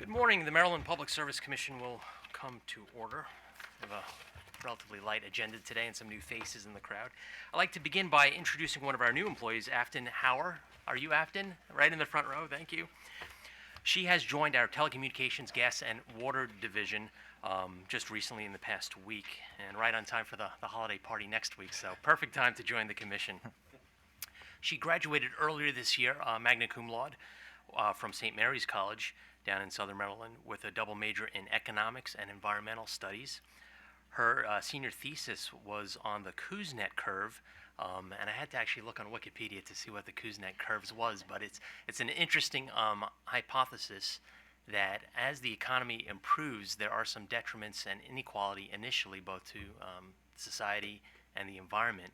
Good morning. The Maryland Public Service Commission will come to order. We have a relatively light agenda today and some new faces in the crowd. I'd like to begin by introducing one of our new employees, Afton Hauer. Are you Afton? Right in the front row, thank you. She has joined our Telecommunications, Gas, and Water Division just recently in the past week, and right on time for the holiday party next week, so perfect time to join the commission. She graduated earlier this year, magna cum laude, from St. Mary's College down in Southern Maryland with a double major in economics and environmental studies. Her senior thesis was on the Kuznets curve, and I had to actually look on Wikipedia to see what the Kuznets curves was, but it's an interesting hypothesis that as the economy improves, there are some detriments and inequality initially both to society and the environment,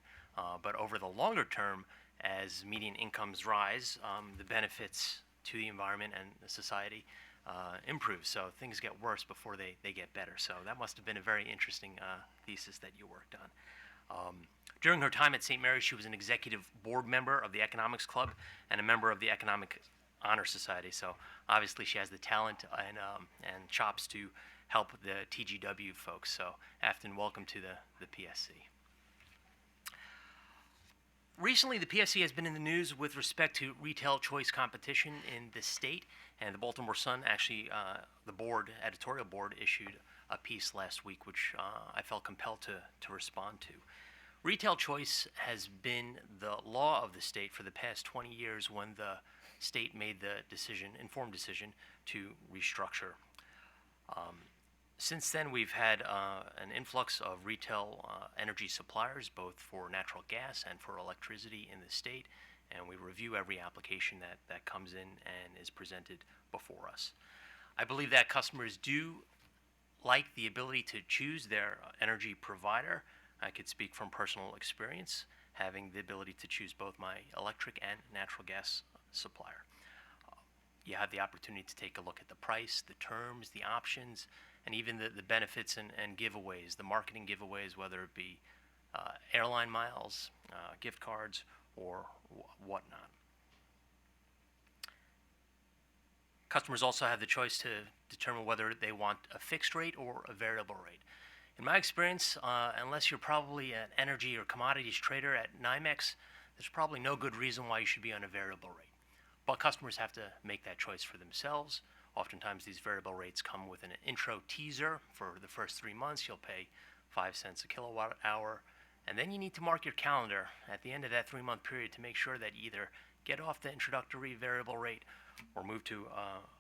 but over the longer term, as median incomes rise, the benefits to the environment and the society improve. So things get worse before they get better. So that must have been a very interesting thesis that you worked on. During her time at St. Mary's, she was an executive board member of the Economics Club and a member of the Economic Honor Society. So obviously she has the talent and chops to help the TGW folks. So Afton, welcome to the PSC. Recently, the PSC has been in the news with respect to retail choice competition in the state, and the Baltimore Sun, actually, the editorial board, issued a piece last week which I felt compelled to respond to. Retail choice has been the law of the state for the past 20 years when the state made the informed decision to restructure. Since then, we've had an influx of retail energy suppliers, both for natural gas and for electricity in the state, and we review every application that comes in and is presented before us. I believe that customers do like the ability to choose their energy provider. I could speak from personal experience, having the ability to choose both my electric and natural gas supplier. You have the opportunity to take a look at the price, the terms, the options, and even the benefits and giveaways, the marketing giveaways, whether it be airline miles, gift cards, or whatnot. Customers also have the choice to determine whether they want a fixed rate or a variable rate. In my experience, unless you're probably an energy or commodities trader at NYMEX, there's probably no good reason why you should be on a variable rate. But customers have to make that choice for themselves. Oftentimes these variable rates come with an intro teaser. For the first 3 months, you'll pay 5 cents a kilowatt hour. And then you need to mark your calendar at the end of that 3-month period to make sure that you either get off the introductory variable rate or move to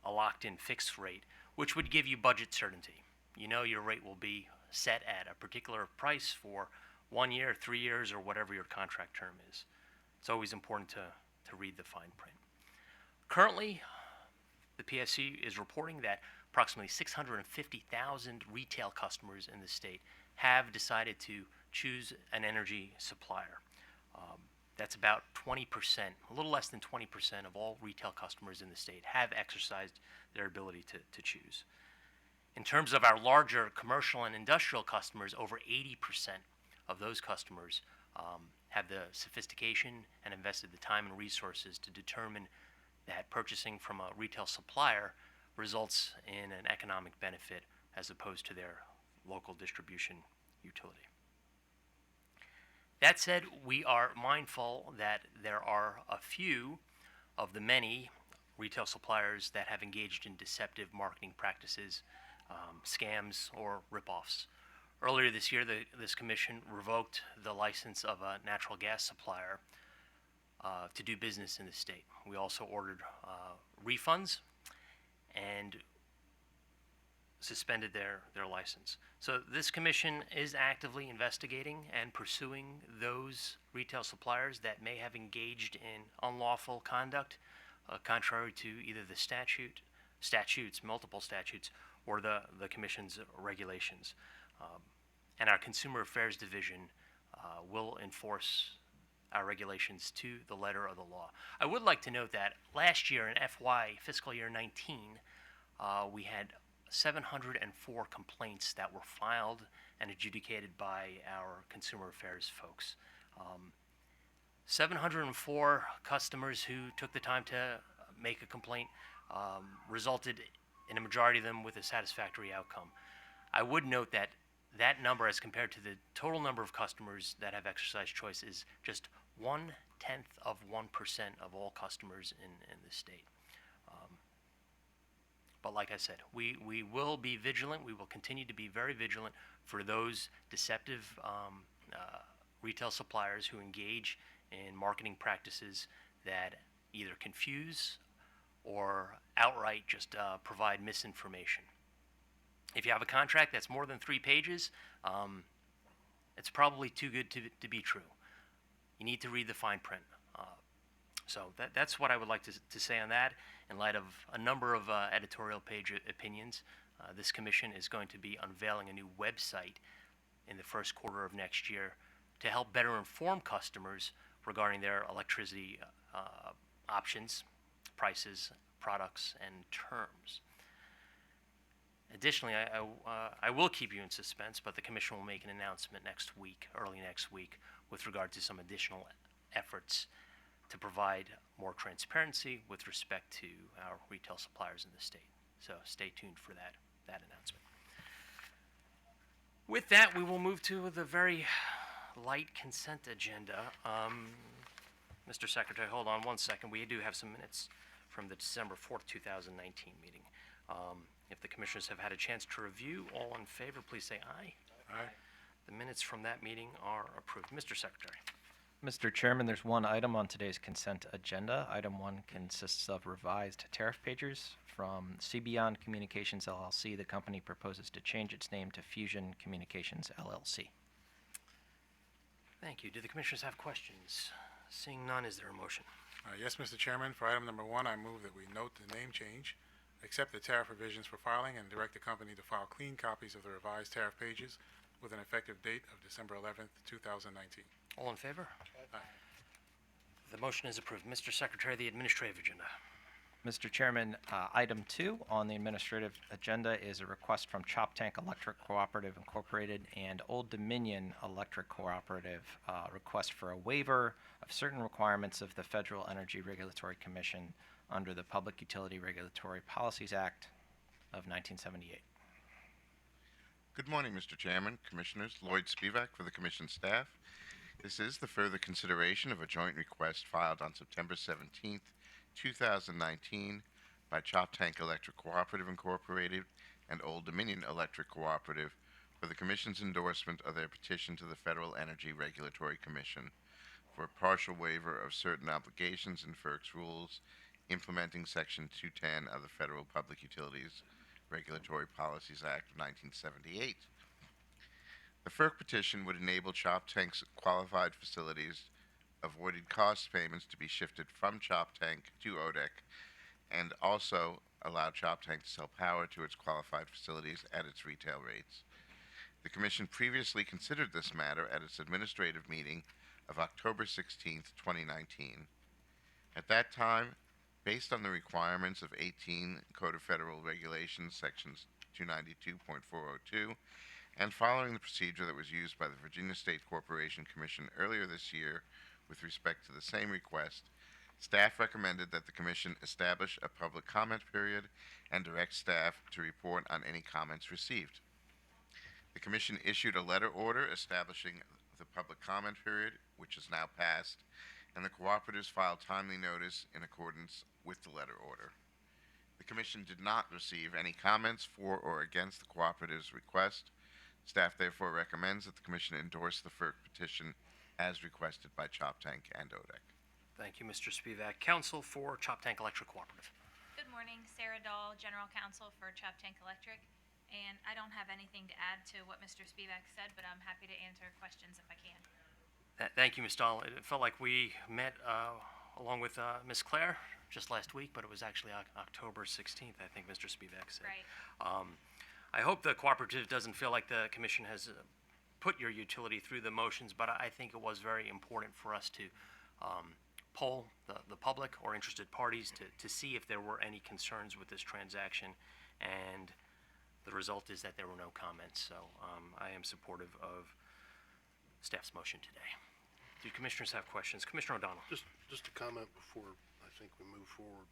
a locked-in fixed rate, which would give you budget certainty. You know your rate will be set at a particular price for 1 year, 3 years, or whatever your contract term is. It's always important to read the fine print. Currently, the PSC is reporting that approximately 650,000 retail customers in the state have decided to choose an energy supplier. That's about 20%, a little less than 20% of all retail customers in the state have exercised their ability to choose. In terms of our larger commercial and industrial customers, over 80% of those customers have the sophistication and invested the time and resources to determine that purchasing from a retail supplier results in an economic benefit as opposed to their local distribution utility. That said, we are mindful that there are a few of the many retail suppliers that have engaged in deceptive marketing practices, scams, or ripoffs. Earlier this year, this commission revoked the license of a natural gas supplier to do business in the state. We also ordered refunds and suspended their license. So this commission is actively investigating and pursuing those retail suppliers that may have engaged in unlawful conduct, contrary to either the multiple statutes, or the commission's regulations. And our Consumer Affairs Division will enforce our regulations to the letter of the law. I would like to note that last year in fiscal year 19, we had 704 complaints that were filed and adjudicated by our consumer affairs folks. 704 customers who took the time to make a complaint resulted in a majority of them with a satisfactory outcome. I would note that that number, as compared to the total number of customers that have exercise choice, is just 0.1% of all customers in the state. But like I said, we will be vigilant. We will continue to be very vigilant for those deceptive retail suppliers who engage in marketing practices that either confuse or outright just provide misinformation. If you have a contract that's more than 3 pages, it's probably too good to be true. You need to read the fine print. So that's what I would like to say on that. In light of a number of editorial page opinions, this commission is going to be unveiling a new website in the first quarter of next year to help better inform customers regarding their electricity options, prices, products, and terms. Additionally, I will keep you in suspense, but the commission will make an announcement next week, early next week, with regard to some additional efforts to provide more transparency with respect to our retail suppliers in the state. So stay tuned for that announcement. With that, we will move to the very light consent agenda. Mr. Secretary, hold on one second. We do have some minutes from the December 4th, 2019 meeting. If the commissioners have had a chance to review, all in favor, please say aye. Aye. The minutes from that meeting are approved. Mr. Secretary. Mr. Chairman, there's one item on today's consent agenda. Item 1 consists of revised tariff pages from CBeyond Communications LLC. The company proposes to change its name to Fusion Communications LLC. Thank you. Do the commissioners have questions? Seeing none, is there a motion? Yes, Mr. Chairman. For item number 1, I move that we note the name change, accept the tariff revisions for filing, and direct the company to file clean copies of the revised tariff pages with an effective date of December 11th, 2019. All in favor? Aye. The motion is approved. Mr. Secretary, the administrative agenda. Mr. Chairman, item 2 on the administrative agenda is a request from Chop Tank Electric Cooperative Incorporated and Old Dominion Electric Cooperative, request for a waiver of certain requirements of the Federal Energy Regulatory Commission under the Public Utility Regulatory Policies Act of 1978. Good morning, Mr. Chairman, Commissioners. Lloyd Spivak for the Commission staff. This is the further consideration of a joint request filed on September 17th, 2019 by Chop Tank Electric Cooperative Incorporated and Old Dominion Electric Cooperative for the Commission's endorsement of their petition to the Federal Energy Regulatory Commission for a partial waiver of certain obligations in FERC's rules implementing Section 210 of the Federal Public Utilities Regulatory Policies Act of 1978. The FERC petition would enable Chop Tank's qualified facilities avoided cost payments to be shifted from Chop Tank to ODEC and also allow Chop Tank to sell power to its qualified facilities at its retail rates. The Commission previously considered this matter at its administrative meeting of October 16, 2019. At that time, based on the requirements of 18 Code of Federal Regulations, Sections 292.402, and following the procedure that was used by the Virginia State Corporation Commission earlier this year with respect to the same request, staff recommended that the Commission establish a public comment period and direct staff to report on any comments received. The Commission issued a letter order establishing the public comment period, which is now passed, and the cooperatives filed timely notice in accordance with the letter order. The Commission did not receive any comments for or against the cooperatives' request. Staff therefore recommends that the Commission endorse the FERC petition as requested by Chop Tank and ODEC. Thank you, Mr. Spivak. Counsel for Chop Tank Electric Cooperative. Good morning, Sarah Dahl, General Counsel for Chop Tank Electric. And I don't have anything to add to what Mr. Spivak said, but I'm happy to answer questions if I can. Thank you, Ms. Dahl. It felt like we met along with Ms. Claire just last week, but it was actually October 16th, I think Mr. Spivak said. Right. I hope the cooperative doesn't feel like the commission has put your utility through the motions, but I think it was very important for us to poll the public or interested parties to see if there were any concerns with this transaction, and the result is that there were no comments. So I am supportive of staff's motion today. Do commissioners have questions? Commissioner O'Donnell. Just a comment before I think we move forward.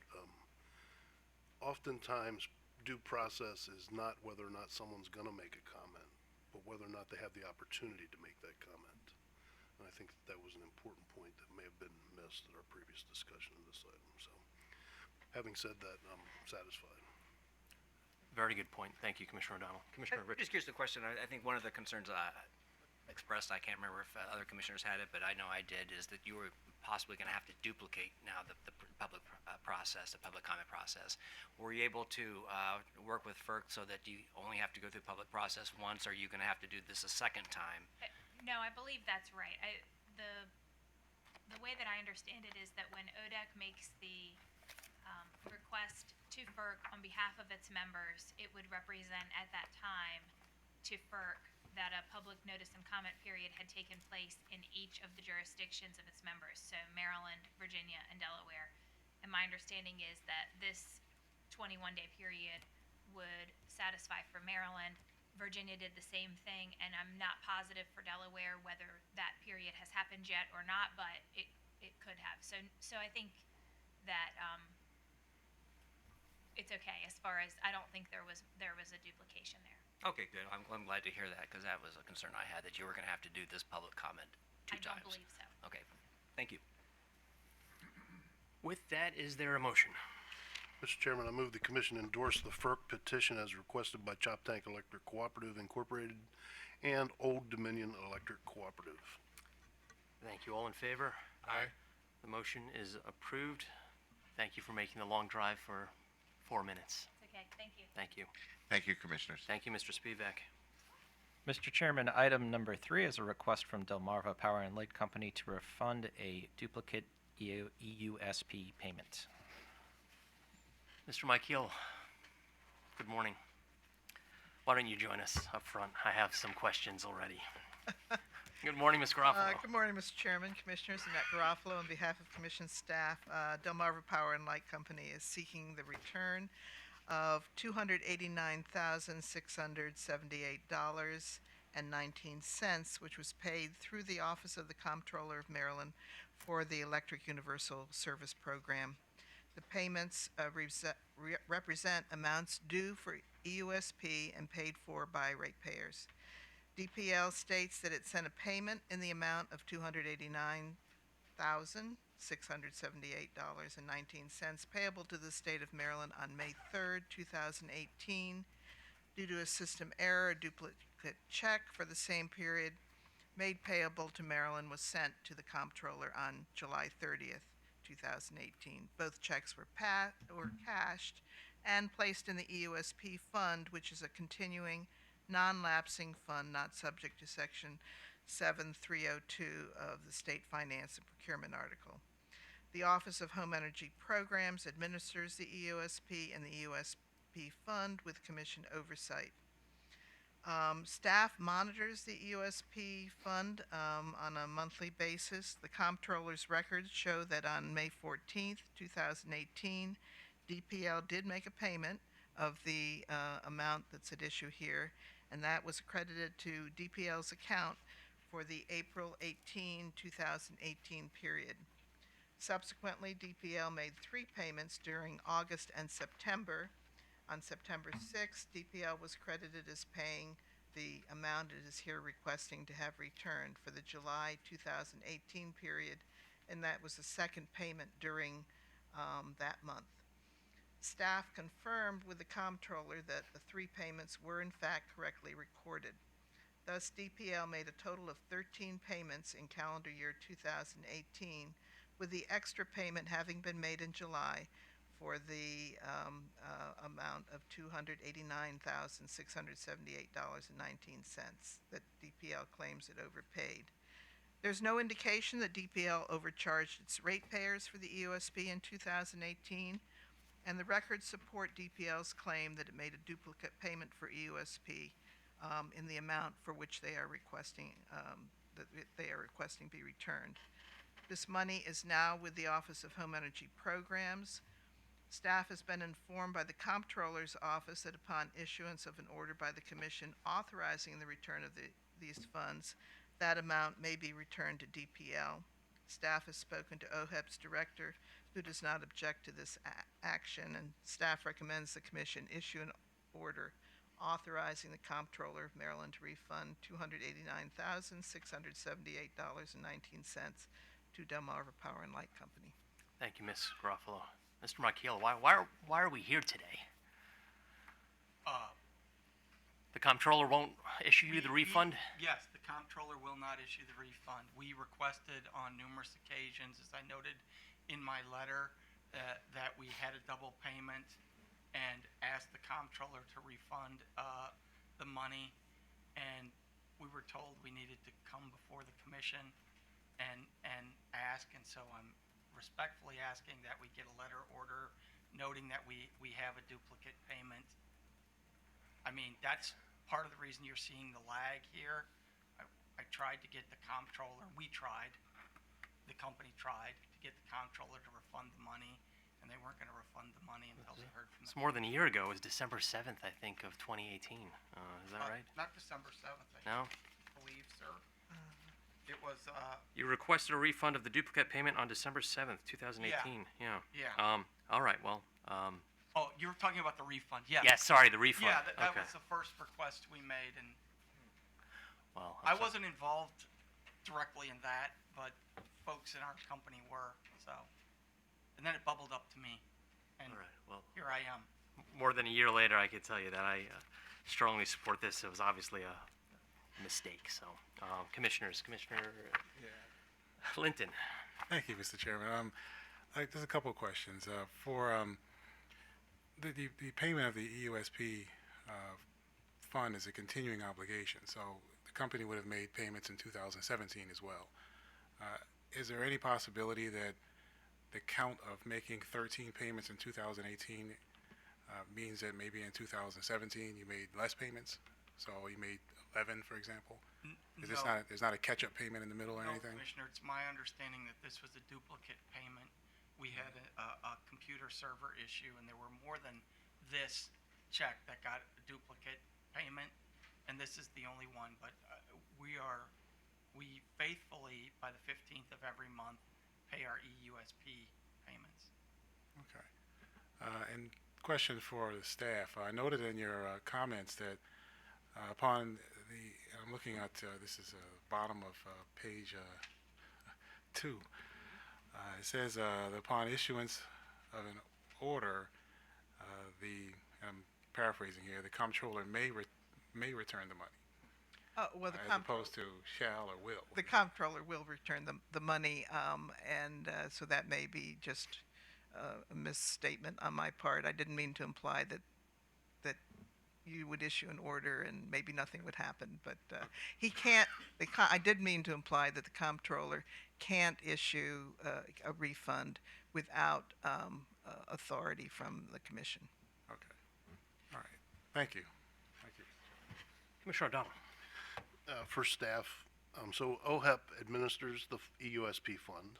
Oftentimes, due process is not whether or not someone's gonna make a comment, but whether or not they have the opportunity to make that comment. And I think that was an important point that may have been missed at our previous discussion of this item, so. Having said that, I'm satisfied. Very good point. Thank you, Commissioner O'Donnell. Commissioner Just Richards. curious the question, I think one of the concerns expressed, I can't remember if other commissioners had it, but I know I did, is that you were possibly going to have to duplicate now the public process, the public comment process. Were you able to work with FERC so that you only have to go through public process once, or are you going to have to do this a second time? No, I believe that's right. The way that I understand it is that when ODEC makes the request to FERC on behalf of its members, it would represent at that time to FERC that a public notice and comment period had taken place in each of the jurisdictions of its members, so Maryland, Virginia, and Delaware. And my understanding is that this 21-day period would satisfy for Maryland. Virginia did the same thing, and I'm not positive for Delaware whether that period has happened yet or not, but it could have. So I think that it's okay as far as I don't think there was a duplication there. Okay, good. I'm glad to hear that, because that was a concern I had, that you were going to have to do this public comment two I times. don't believe so. Okay, thank you. With that, is there a motion? Mr. Chairman, I move the commission endorse the FERC petition as requested by Chop Tank Electric Cooperative Incorporated and Old Dominion Electric Cooperative. Thank you. All in favor? Aye. The motion is approved. Thank you for making the long drive for 4 minutes. It's okay. Thank you. Thank you. Thank you, Commissioners. Thank you, Mr. Spivak. Mr. Chairman, item number 3 is a request from Delmarva Power and Light Company to refund a duplicate EUSP payment. Mr. Mike Hill, good morning. Why don't you join us up front? I have some questions already. Good morning, Ms. Garofalo. Good morning, Mr. Chairman, Commissioners. Annette Garofalo on behalf of Commission staff. Delmarva Power and Light Company is seeking the return of $289,678.19, which was paid through the Office of the Comptroller of Maryland for the Electric Universal Service Program. The payments represent amounts due for EUSP and paid for by ratepayers. DPL states that it sent a payment in the amount of $289,678.19 payable to the state of Maryland on May 3rd, 2018. Due to a system error, a duplicate check for the same period made payable to Maryland was sent to the comptroller on July 30th, 2018. Both checks were cashed and placed in the EUSP fund, which is a continuing non-lapsing fund not subject to Section 7302 of the State Finance and Procurement Article. The Office of Home Energy Programs administers the EUSP and the EUSP fund with Commission oversight. Staff monitors the EUSP fund on a monthly basis. The comptroller's records show that on May 14th, 2018, DPL did make a payment of the amount that's at issue here, and that was credited to DPL's account for the April 18, 2018 period. Subsequently, DPL made 3 payments during August and September. On September 6th, DPL was credited as paying the amount it is here requesting to have returned for the July 2018 period, and that was the second payment during that month. Staff confirmed with the comptroller that the 3 payments were in fact correctly recorded. Thus, DPL made a total of 13 payments in calendar year 2018, with the extra payment having been made in July for the amount of $289,678.19 that DPL claims it overpaid. There's no indication that DPL overcharged its ratepayers for the EUSP in 2018, and the records support DPL's claim that it made a duplicate payment for EUSP in the amount for which they are requesting be returned. This money is now with the Office of Home Energy Programs. Staff has been informed by the Comptroller's Office that upon issuance of an order by the Commission authorizing the return of these funds, that amount may be returned to DPL. Staff has spoken to OHEP's Director, who does not object to this action, and staff recommends the commission issue an order authorizing the Comptroller of Maryland to refund $289,678.19 to Delmarva Power and Light Company. Thank you, Ms. Garofalo. Mr. Marchiello, why are we here today? The comptroller won't issue you the refund? Yes, the comptroller will not issue the refund. We requested on numerous occasions, as I noted in my letter, that we had a double payment and asked the comptroller to refund the money. And we were told we needed to come before the commission and ask. And so I'm respectfully asking that we get a letter order noting that we have a duplicate payment. I mean, that's part of the reason you're seeing the lag here. I tried to get the comptroller, the company tried to get the comptroller to refund the money, and they weren't gonna refund the money until they heard from the. It's more than a year ago. It was December 7th, I think, of 2018. Is that right? Not December 7th, I No? believe, sir. It was, You requested a refund of the duplicate payment on December 7th, 2018. Yeah. yeah. All right, well, Oh, you were talking about the refund, yeah. yeah, sorry, the refund. Yeah, that Okay. was the first request we made, and Well, I wasn't involved directly in that, but folks in our company were, so. And then it bubbled up to me, and All right, well, here I am. more than a year later, I can tell you that I strongly support this. It was obviously a mistake. So, Commissioner Linton. Thank you, Mr. Chairman. There's a couple of questions. For the payment of the EUSP fund is a continuing obligation, so the company would have made payments in 2017 as well. Is there any possibility that the count of making 13 payments in 2018 means that maybe in 2017 you made less payments? So you made 11, for example? Is this No. there's not a catch-up payment in the middle or No, anything? Commissioner, it's my understanding that this was a duplicate payment. We had a computer server issue, and there were more than this check that got a duplicate payment, and this is the only one. But we faithfully, by the 15th of every month, pay our EUSP payments. Okay. And question for the staff. I noted in your comments that upon I'm looking at, this is bottom of page 2. It says upon issuance of an order, I'm paraphrasing here, the comptroller may return the money, Well, as opposed to shall or will. the comptroller will return the money, and so that may be just a misstatement on my part. I didn't mean to imply that you would issue an order and maybe nothing would happen, but he can't. I did mean to imply that the comptroller can't issue a refund without authority from the commission. Okay. All right. Thank you. Thank you. Commissioner O'Donnell. For staff, so OHEP administers the EUSP fund.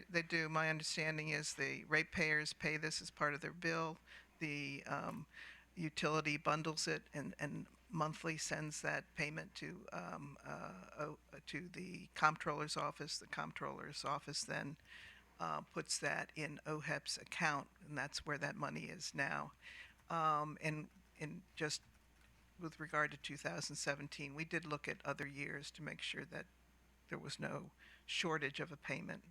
They do. My understanding is the ratepayers pay this as part of their bill. The utility bundles it and monthly sends that payment to the comptroller's office. The comptroller's office then puts that in OHEP's account, and that's where that money is now. And just with regard to 2017, we did look at other years to make sure that there was no shortage of a payment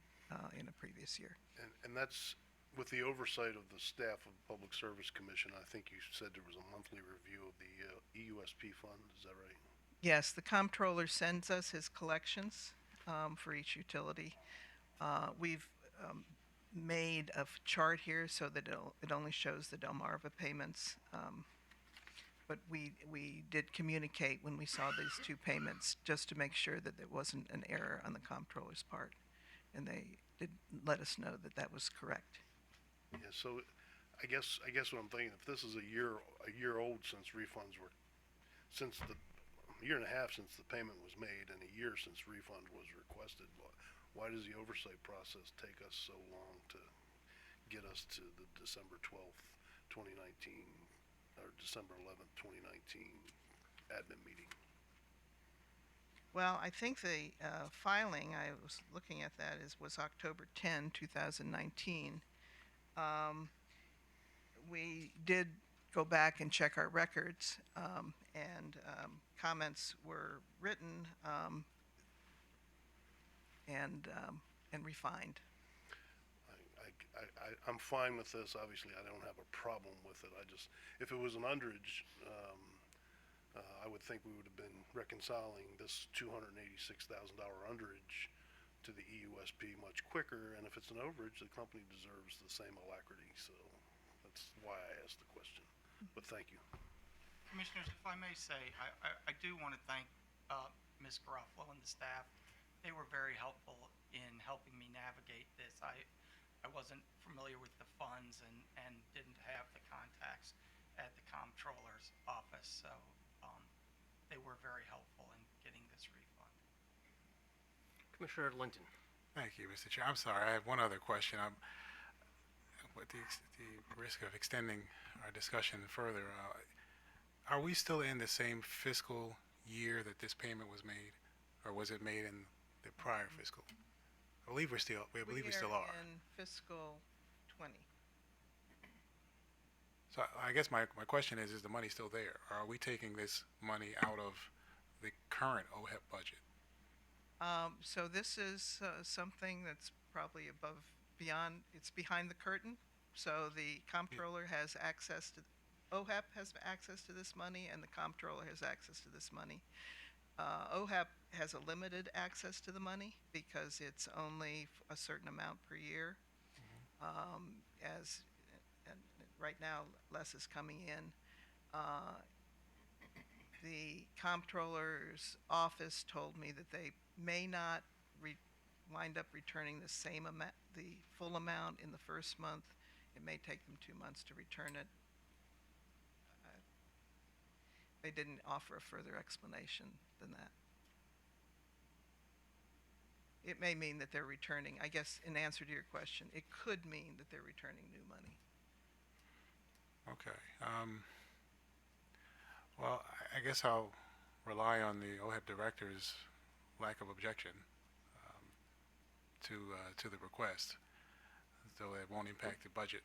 in a previous year. And that's with the oversight of the staff of Public Service Commission. I think you said there was a monthly review of the EUSP fund. Is that right? Yes, the comptroller sends us his collections for each utility. We've made a chart here so that it only shows the Delmarva payments. But we did communicate when we saw these two payments just to make sure that there wasn't an error on the comptroller's part. And they did let us know that that was correct. Yeah, so I guess what I'm thinking, if this is a year old since refunds were, since the year and a half since the payment was made and a year since refund was requested, why does the oversight process take us so long to get us to the December 12th, 2019, or December 11th, 2019 admin meeting? Well, I think the filing, I was looking at that, was October 10, 2019. We did go back and check our records, and comments were written and refined. I'm fine with this. Obviously, I don't have a problem with it. If it was an underage, I would think we would have been reconciling this $286,000 underage to the EUSP much quicker, and if it's an overage, the company deserves the same alacrity, so that's why I asked the question. But thank you. Commissioners, if I may say, I do want to thank Ms. Garofalo and the staff. They were very helpful in helping me navigate this. I wasn't familiar with the funds and didn't have the contacts at the comptroller's office, so they were very helpful in getting this refund. Commissioner Linton. Thank you, Mr. Chair. I'm sorry, I have one other question. With the risk of extending our discussion further, are we still in the same fiscal year that this payment was made, or was it made in the prior fiscal? I believe we still are. In fiscal 20. So I guess my question is the money still there? Or are we taking this money out of the current OHEP budget? So this is something that's probably it's behind the curtain. So the comptroller has access to, OHEP has access to this money, and the comptroller has access to this money. OHEP has a limited access to the money because it's only a certain amount per year. And right now, less is coming in. The comptroller's office told me that they may not wind up returning the same amount, the full amount in the first month. It may take them 2 months to return it. They didn't offer a further explanation than that. It may mean that they're returning, I guess in answer to your question, it could mean that they're returning new money. Okay. Well, I guess I'll rely on the OHEP director's lack of objection to the request, though it won't impact the budget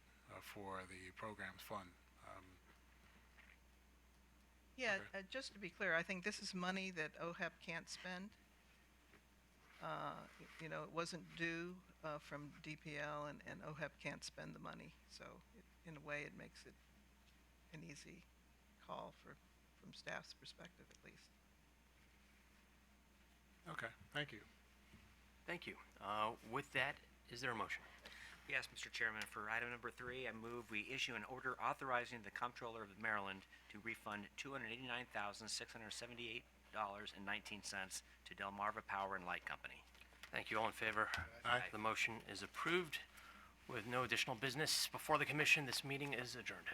for the programs fund. Yeah, Okay. just to be clear, I think this is money that OHEP can't spend. It wasn't due from DPL, and OHEP can't spend the money. So in a way, it makes it an easy call from staff's perspective, at least. Okay, thank you. Thank you. With that, is there a motion? Yes, Mr. Chairman, for item number 3, I move we issue an order authorizing the Comptroller of Maryland to refund $289,678.19 to Delmarva Power and Light Company. Thank you. All in favor? Aye. The motion is approved. With no additional business before the commission, this meeting is adjourned.